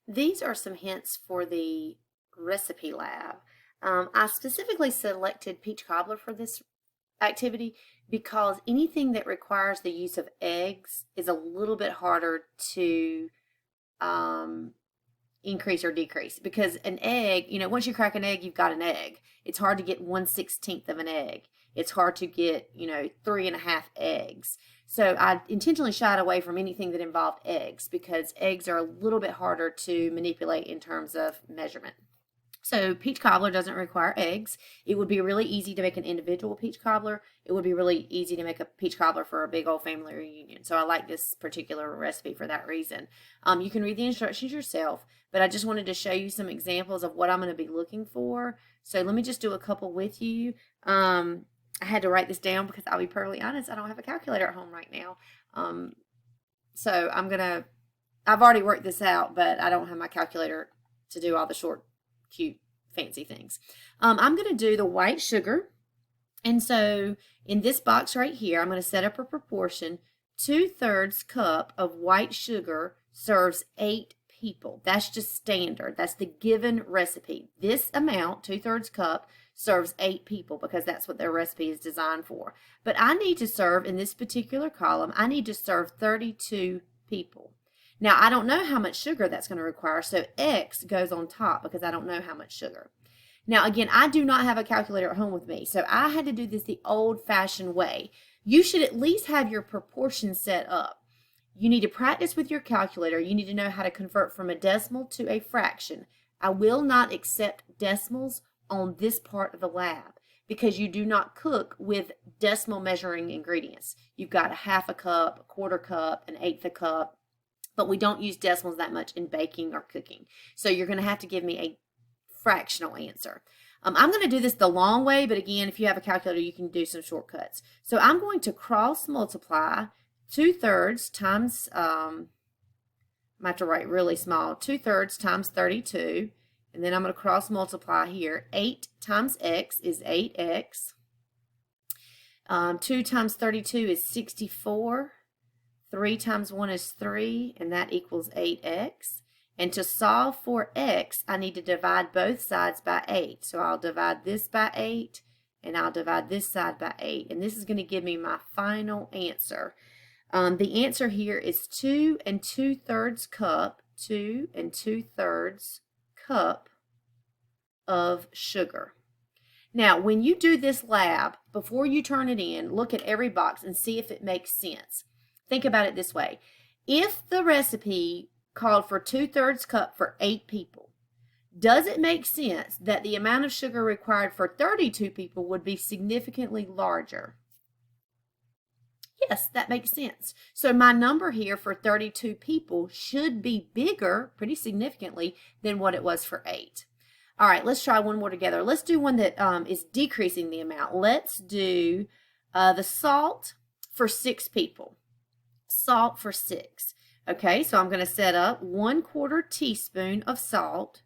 These are some hints for the recipe lab. I specifically selected peach cobbler for this activity because anything that requires the use of eggs is a little bit harder to um, increase or decrease, because an egg, once you crack an egg, you've got an egg. It's hard to get 1/16 of an egg. It's hard to get, 3.5 eggs. So I intentionally shied away from anything that involved eggs because eggs are a little bit harder to manipulate in terms of measurement. So peach cobbler doesn't require eggs. It would be really easy to make an individual peach cobbler. It would be really easy to make a peach cobbler for a big old family reunion. So I like this particular recipe for that reason. You can read the instructions yourself, but I just wanted to show you some examples of what I'm going to be looking for. So let me just do a couple with you. I had to write this down because I'll be perfectly honest, I don't have a calculator at home right now. So I've already worked this out, but I don't have my calculator to do all the short, cute, fancy things. I'm going to do the white sugar. And so in this box right here, I'm going to set up a proportion. 2/3 cup of white sugar serves 8 people. That's just standard. That's the given recipe. This amount, 2/3 cup, serves 8 people because that's what their recipe is designed for. But I need to serve, in this particular column, I need to serve 32 people. Now, I don't know how much sugar that's going to require, so X goes on top because I don't know how much sugar. Now, again, I do not have a calculator at home with me, so I had to do this the old-fashioned way. You should at least have your proportions set up. You need to practice with your calculator. You need to know how to convert from a decimal to a fraction. I will not accept decimals on this part of the lab because you do not cook with decimal measuring ingredients. You've got a half a cup, a quarter cup, an eighth a cup, but we don't use decimals that much in baking or cooking. So you're going to have to give me a fractional answer. I'm going to do this the long way, but again, if you have a calculator, you can do some shortcuts. So I'm going to cross multiply 2/3 times, I have to write really small, 2/3 times 32. And then I'm going to cross multiply here. 8 times x is 8x. 2 times 32 is 64. 3 times 1 is 3, and that equals 8x. And to solve for x, I need to divide both sides by 8. So I'll divide this by 8, and I'll divide this side by 8. And this is going to give me my final answer. The answer here is 2 2/3 cup, 2 2/3 cup of sugar. Now, when you do this lab, before you turn it in, look at every box and see if it makes sense. Think about it this way. If the recipe called for 2/3 cup for 8 people, does it make sense that the amount of sugar required for 32 people would be significantly larger? Yes, that makes sense. So my number here for 32 people should be bigger, pretty significantly, than what it was for 8. All right, let's try one more together. Let's do one that is decreasing the amount. Let's do the salt for 6 people. Salt for 6. Okay, so I'm going to set up 1/4 teaspoon of salt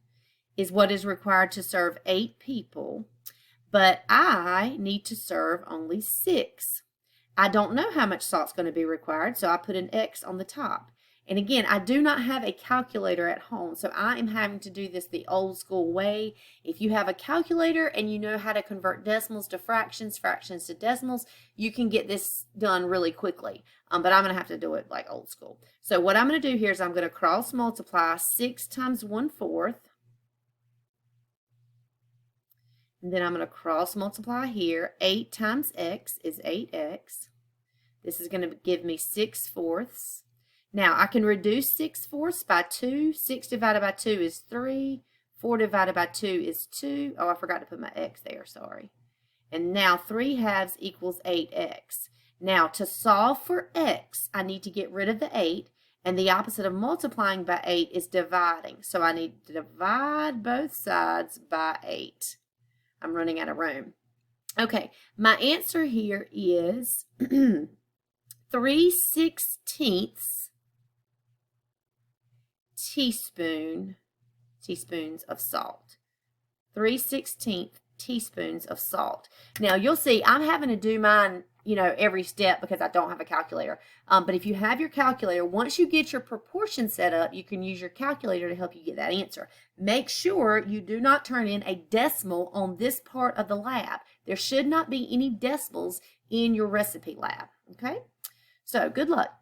is what is required to serve 8 people, but I need to serve only 6. I don't know how much salt's going to be required, so I put an X on the top. And again, I do not have a calculator at home, so I am having to do this the old school way. If you have a calculator and you know how to convert decimals to fractions, fractions to decimals, you can get this done really quickly. But I'm going to have to do it like old school. So what I'm going to do here is I'm going to cross multiply 6 times 1/4. And then I'm going to cross multiply here. 8 times x is 8x. This is going to give me 6/4. Now, I can reduce 6/4 by 2. 6 divided by 2 is 3. 4 divided by 2 is 2. Oh, I forgot to put my x there, sorry. And now 3/2 equals 8x. Now, to solve for x, I need to get rid of the 8. And the opposite of multiplying by 8 is dividing. So I need to divide both sides by 8. I'm running out of room. Okay, my answer here is 3/16 teaspoons of salt. 3/16 teaspoons of salt. Now you'll see I'm having to do mine you know, every step because I don't have a calculator. But if you have your calculator, once you get your proportion set up, you can use your calculator to help you get that answer. Make sure you do not turn in a decimal on this part of the lab. There should not be any decimals in your recipe lab, okay? So good luck.